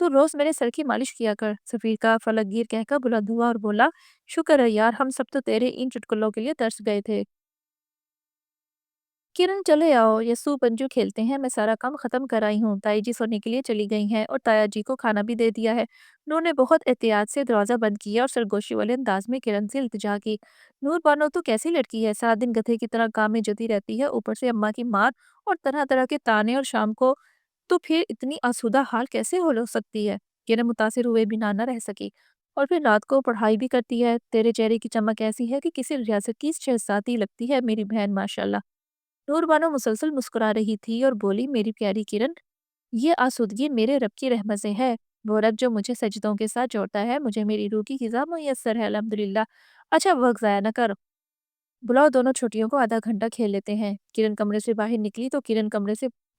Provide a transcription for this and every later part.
تو روز میرے سر کی مالش کیا کر، سفیر کا فلک گیر کہہ کر بلند ہوا اور بولا، شکر ہے یار، ہم سب تو تیرے ان چٹکلوں کے لیے ترس گئے تھے۔ کرن چلے آؤ، یسو پنجو کھیلتے ہیں، میں سارا کام ختم کر آئی ہوں، تائی جی سونے کے لیے چلی گئی ہیں اور تایا جی کو کھانا بھی دے دیا ہے۔ نور نے بہت احتیاط سے دروازہ بند کیا اور سرگوشی والے انداز میں کرن سے التجا کی۔ نور بانو تو کیسی لڑکی ہے، سات دن گدھے کی طرح کام میں جتی رہتی ہے، اوپر سے اماں کی مار اور طرح طرح کے تانے، اور شام کو تو پھر اتنی آسودہ حال کیسے ہو سکتی ہے؟ کرن متاثر ہوئے بنا نہ رہ سکی۔ اور پھر رات کو پڑھائی بھی کرتی ہے، تیرے چہرے کی چمک ایسی ہے کہ کسی ریاست کی شہزادی لگتی ہے میری بہن، ماشاءاللہ۔ نور بانو مسلسل مسکرا رہی تھی اور بولی، میری پیاری کرن، یہ آسودگی میرے رب کی رحمت سے ہے، وہ رب جو مجھے سجدوں کے ساتھ جوڑتا ہے، مجھے میری روح کی غذا میسر ہے، الحمدللہ۔ اچھا وقت ضائع نہ کر، بلاؤ دونوں چھٹیوں کو آدھا گھنٹہ کھیل لیتے ہیں۔ کرن کمرے سے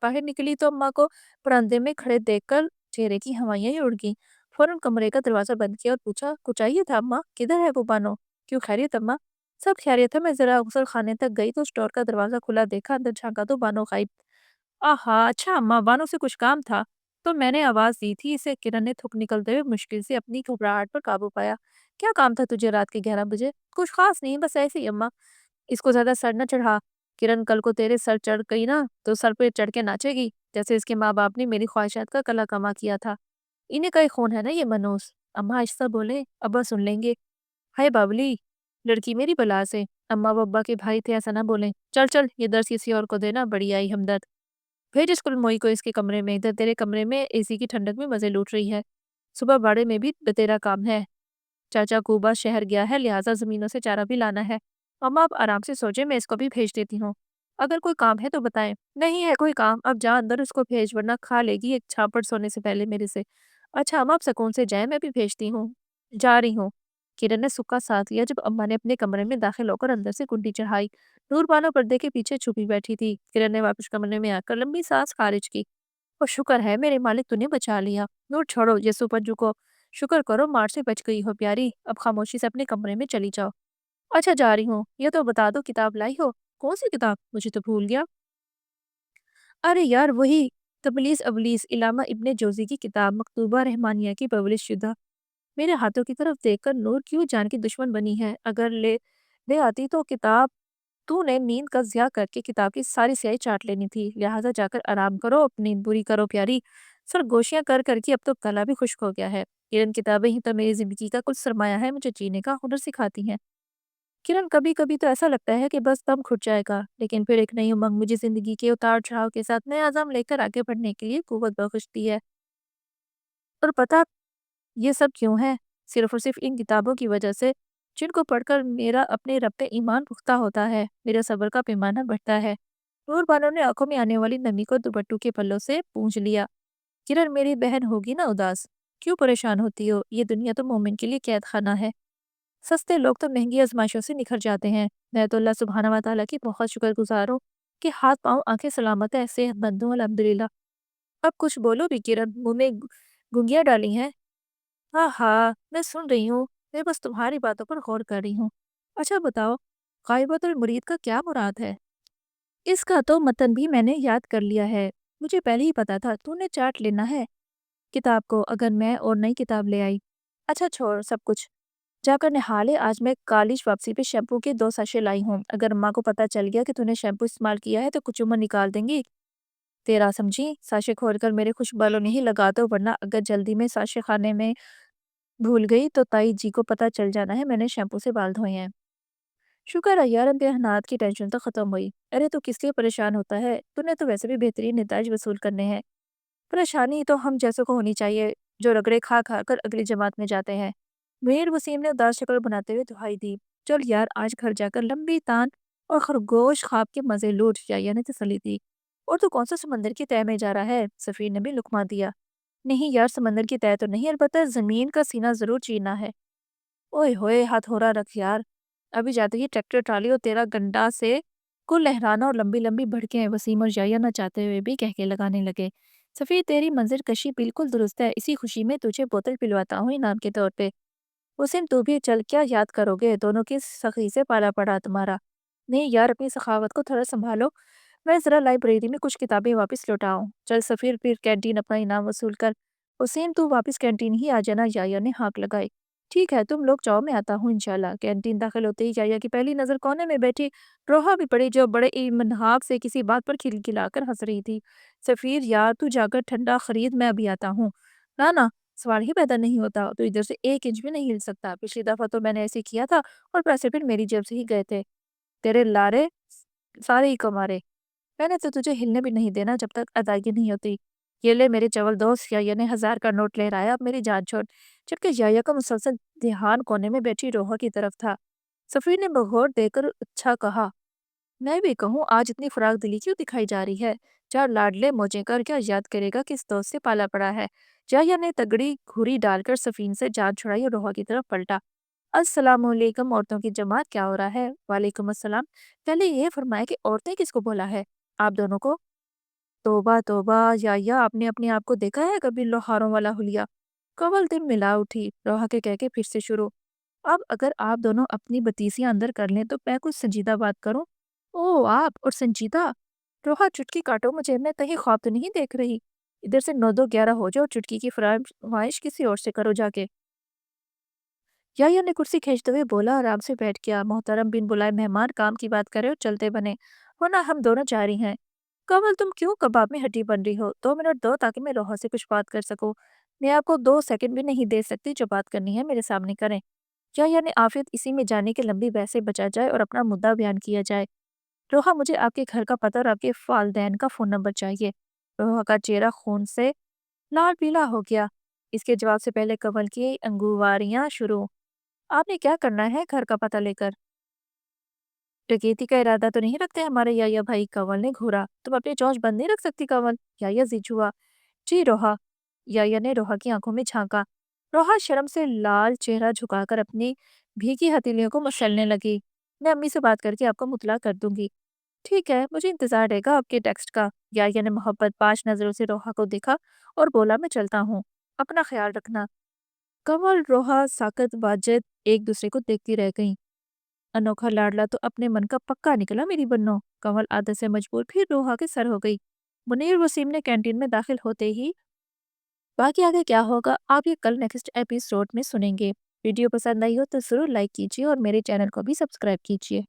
باہر نکلی تو اماں کو پراندے میں کھڑے دیکھ کر چہرے کی ہوائیاں ہی اڑ گئیں۔ فوراً کمرے کا دروازہ بند کیا اور پوچھا، کچھ چاہیے تھا اماں؟ کدھر ہے وہ بانو؟ کیوں خیریت اماں؟ سب خیریت ہے، میں ذرا غسل خانے تک گئی تو اسٹور کا دروازہ کھلا دیکھا، اندر جھانکا تو بانو غائب۔ آہا، اچھا اماں، بانو سے کچھ کام تھا تو میں نے آواز دی تھی اسے۔ کرن نے تھک نکلتے ہوئے مشکل سے اپنی گھبراہٹ پر قابو پایا۔ کیا کام تھا تجھے رات کے 11 بجے؟ کچھ خاص نہیں، بس ایسے ہی اماں۔ اس کو زیادہ سر نہ چڑھا، کرن کل کو تیرے سر چڑھ گئی نا تو سر پہ چڑھ کے ناچے گی، جیسے اس کے ماں باپ نے میری خواہشات کا کلا کما کیا تھا۔ انہیں کا ہی خون ہے نا یہ منوس۔ اماں آہستہ بولے، ابا سن لیں گے۔ ہائے بابلی، لڑکی میری بلا سے، اماں و ابا کے بھائی تھے، ایسا نہ بولیں۔ چل چل، یہ درس کسی اور کو دینا، بڑی آئی ہمدرد۔ بھیج اسکول موئی کو اس کے کمرے میں، ادھر تیرے کمرے میں اے سی کی ٹھنڈک میں مزے لوٹ رہی ہے۔ صبح باڑے میں بھی بتیرا کام ہے، چاچا کوبا شہر گیا ہے، لہٰذا زمینوں سے چارہ بھی لانا ہے۔ اماں آپ آرام سے سوچے، میں اس کو بھی بھیج دیتی ہوں۔ اگر کوئی کام ہے تو بتائیں۔ نہیں ہے کوئی کام، اب جا اندر اس کو بھیج، ورنہ کھا لے گی ایک چھاپڑ سونے سے پہلے میرے سے۔ اچھا اماں آپ سکون سے جائیں، میں بھی بھیجتی ہوں، جا رہی ہوں۔ کرن نے سکا ساتھ لیا جب اماں نے اپنے کمرے میں داخل ہو کر اندر سے کنڈی چڑھائی۔ نور بانو پردے کے پیچھے چھپی بیٹھی تھی۔ کرن نے واپس کمرے میں آ کر لمبی سانس خارج کی۔ اور شکر ہے میرے مالک تو نے بچا لیا۔ نور چھوڑو یسو پنجو کو، شکر کرو مار سے بچ گئی ہو پیاری، اب خاموشی سے اپنے کمرے میں چلی جاؤ۔ اچھا جا رہی ہوں، یہ تو بتا دو کتاب لائی ہو؟ کون سی کتاب؟ مجھے تو بھول گیا۔ ارے یار وہی تبلیس ابلیس، علامہ ابن جوزی کی کتاب، مکتوبہ رحمانیہ کی پبلش شدہ۔ میرے ہاتھوں کی طرف دیکھ کر نور کیوں جان کی دشمن بنی ہے؟ اگر لے آتی تو کتاب تو نے نیند کا ضیاع کر کے کتاب کی ساری سیاہی چاٹ لینی تھی، لہٰذا جا کر آرام کرو، اپنی نیند پوری کرو پیاری۔ سرگوشیاں کر کر کے اب تو گلا بھی خشک ہو گیا ہے۔ کرن کتابیں ہی تو میری زندگی کا کل سرمایہ ہے، مجھے جینے کا ہنر سکھاتی ہیں۔ کرن کبھی کبھی تو ایسا لگتا ہے کہ بس دم گھٹ جائے گا، لیکن پھر ایک نئی امنگ مجھے زندگی کے اتار چڑھاؤ کے ساتھ نئے عزم لے کر آگے بڑھنے کے لیے قوت بخشتی ہے۔ اور پتہ یہ سب کیوں ہے؟ صرف اور صرف ان کتابوں کی وجہ سے، جن کو پڑھ کر میرا اپنے رب پہ ایمان پختہ ہوتا ہے، میرا صبر کا پیمانہ بڑھتا ہے۔ نور بانو نے آنکھوں میں آنے والی نمی کو دوپٹوں کے پلوں سے پونجھ لیا۔ کرن میری بہن ہوگی نا اداس، کیوں پریشان ہوتی ہو؟ یہ دنیا تو مومن کے لیے قید خانہ ہے، سستے لوگ تو مہنگی آزمائشوں سے نکھر جاتے ہیں۔ میں تو اللہ سبحانہ و تعالیٰ کی بہت شکر گزار ہوں کہ ہاتھ پاؤں آنکھیں سلامت ہے، صحت مند ہوں، الحمدللہ۔ اب کچھ بولو بھی کرن، منہ میں گنگیاں ڈالی ہیں؟ ہاں ہاں میں سن رہی ہوں، میں بس تمہاری باتوں پر غور کر رہی ہوں۔ اچھا بتاؤ، غائبۃ المرید کا کیا مراد ہے؟ اس کا تو متن بھی میں نے یاد کر لیا ہے، مجھے پہلے ہی پتا تھا تو نے چاٹ لینا ہے کتاب کو اگر میں اور نئی کتاب لے آئی۔ اچھا چھوڑ سب کچھ، جا کر نہا لے، آج میں کالج واپسی پہ شیمپو کے 2 ساشے لائی ہوں، اگر اماں کو پتا چل گیا کہ تو نے شیمپو استعمال کیا ہے تو کچھ عمر نکال دیں گی تیرا، سمجھی؟ ساشے کھول کر میرے خوش بالوں نہیں لگا دو، ورنہ اگر جلدی میں ساشے خانے میں بھول گئی تو تائی جی کو پتا چل جانا ہے میں نے شیمپو سے بال دھوئے ہیں۔ شکر ہے یار امتحانات کی ٹینشن تو ختم ہوئی۔ ارے تو کس لیے پریشان ہوتا ہے؟ تو نے تو ویسے بھی بہترین نتائج وصول کرنے ہیں۔ پریشانی تو ہم جیسوں کو ہونی چاہیے جو رگڑے کھا کھا کر اگلی جماعت میں جاتے ہیں۔ میر وسیم نے اداس شکل بناتے ہوئے دہائی دی، چل یار آج گھر جا کر لمبی تان اور خرگوش خواب کے مزے لوٹ، یا نے تسلی دی۔ اور تو کون سا سمندر کی تہہ میں جا رہا ہے؟ سفیر نے بھی لقمہ دیا۔ نہیں یار سمندر کی تہہ تو نہیں، البتہ زمین کا سینہ ضرور چیرنا ہے۔ اوئے ہوئے ہاتھ ہو رہا رکھ یار، ابھی جاتے ہی ٹریکٹر ٹرالی اور تیرا گنڈا سے کو لہرانا اور لمبی لمبی بھڑکیں وسیم اور یحییٰ نہ چاہتے ہوئے بھی کہکے لگانے لگے۔ سفیر تیری منظر کشی بالکل درست ہے، اسی خوشی میں تجھے بوتل پلواتا ہوں انعام کے طور پہ۔ وسیم تو بھی چل، کیا یاد کرو گے، دونوں کی سخی سے پالا پڑا تمہارا۔ نہیں یار اپنی سخاوت کو تھوڑا سنبھالو، میں ذرا لائبریری میں کچھ کتابیں واپس لوٹاؤں۔ چل سفیر، پھر کینٹین اپنا انعام وصول کر وسیم تو واپس کینٹین ہی آ جانا، یایا نے ہانک لگائی۔ ٹھیک ہے تم لوگ جاؤ، میں آتا ہوں انشاءاللہ۔ کینٹین داخل ہوتے ہی یایا کی پہلی نظر کونے میں بیٹھی روحا بھی پڑی، جو بڑے منہاک سے کسی بات پر کھلکھلا کر ہنس رہی تھی۔ سفیر یار تو جا کر ٹھنڈا خرید، میں ابھی آتا ہوں۔ نا سوال ہی پیدا نہیں ہوتا، تو ادھر سے ایک انچ بھی نہیں ہل سکتا۔ پچھلی دفعہ تو میں نے ایسے کیا تھا اور پیسے پھر میری جیب سے ہی گئے تھے، تیرے لارے سارے ہی کمارے۔ میں نے تو تجھے ہلنے بھی نہیں دینا جب تک ادائیگی نہیں ہوتی۔ یہ لے میرے چول دوست، یایا نے 1000 کا نوٹ لے رہا ہے، اب میری جان چھوڑ۔ جبکہ یایا کا مسلسل دھیان کونے میں بیٹھی روحا کی طرف تھا۔ سفیر نے بغور دے کر اچھا کہا، میں بھی کہوں آج اتنی فراغ دلی کیوں دکھائی جا رہی ہے؟ چار لاڈلے موجے کر کیا یاد کرے گا کس دوست سے پالا پڑا ہے؟ یایا نے تگڑی گھوری ڈال کر سفین سے جان چھڑائی اور روحا کی طرف پلٹا۔ السلام علیکم عورتوں کی جماعت، کیا ہو رہا ہے؟ وعلیکم السلام۔ پہلے یہ فرمائے کہ عورتیں کس کو بولا ہے؟ آپ دونوں کو؟ توبہ توبہ، یا آپ نے اپنے آپ کو دیکھا ہے کبھی لوہاروں والا حلیہ؟ کول دل ملا اٹھی، روحا کے کہہ کے پھر سے شروع۔ اب اگر آپ دونوں اپنی بتیسیاں اندر کر لیں تو میں کچھ سنجیدہ بات کروں۔ او آپ اور سنجیدہ؟ روحا چٹکی کاٹو مجھے، میں کہیں خواب تو نہیں دیکھ رہی؟ ادھر سے 9 2 11 ہو جاؤ، چٹکی کی فرمائش کسی اور سے کرو جا کے۔ یا نے کرسی کھینچتے ہوئے بولا، آرام سے بیٹھ گیا۔ محترم بن بلائے مہمان کام کی بات کرے اور چلتے بنے، ورنہ ہم دونوں جاری ہیں۔ کمل تم کیوں کباب میں ہڈی بن رہی ہو؟ 2 منٹ دو تاکہ میں روحا سے کچھ بات کر سکوں۔ میں آپ کو 2 سیکنڈ بھی نہیں دے سکتی، جو بات کرنی ہے میرے سامنے کریں۔ یا نے عافیت اسی میں جانے کے لمبی بحثیں بچا جائے اور اپنا مدعا بیان کیا جائے۔ روحا مجھے آپ کے گھر کا پتہ اور آپ کے والدین کا فون نمبر چاہیے۔ روحا کا چہرہ خون سے لال پیلا ہو گیا۔ اس کے جواب سے پہلے کمل کی انگواریاں شروع۔ آپ نے کیا کرنا ہے گھر کا پتہ لے کر؟ ڈکیتی کا ارادہ تو نہیں رکھتے ہمارے یا بھائی؟ کنول نے گھورا۔ تم اپنی چونچ بند نہیں رکھ سکتی کنول؟ یا ضد ہوا۔ جی روحا۔ یا نے روحا کی آنکھوں میں جھانکا۔ روحا شرم سے لال چہرہ جھکا کر اپنی بھیگی ہتھیلیوں کو مچلنے لگی۔ میں امی سے بات کر کے آپ کو مطلع کر دوں گی۔ ٹھیک ہے، مجھے انتظار رہے گا آپ کے ٹیکسٹ کا۔ یا نے محبت پاش نظروں سے روحا کو دیکھا اور بولا، میں چلتا ہوں، اپنا خیال رکھنا۔ کنول روحا ساکت واجد ایک دوسرے کو دیکھتی رہ گئیں۔ انوکھا لاڈلا تو اپنے من کا پکا نکلا میری بنو۔ کنول عادت سے مجبور پھر روحا کے سر ہو گئی۔ منیر وسیم نے کینٹین میں داخل ہوتے ہی، باقی آگے کیا ہوگا آپ یہ کل نیکسٹ ایپیسوڈ میں سنیں گے۔ ویڈیو پسند آئی ہو تو ضرور لائک کیجیے اور میرے چینل کو بھی سبسکرائب کیجیے۔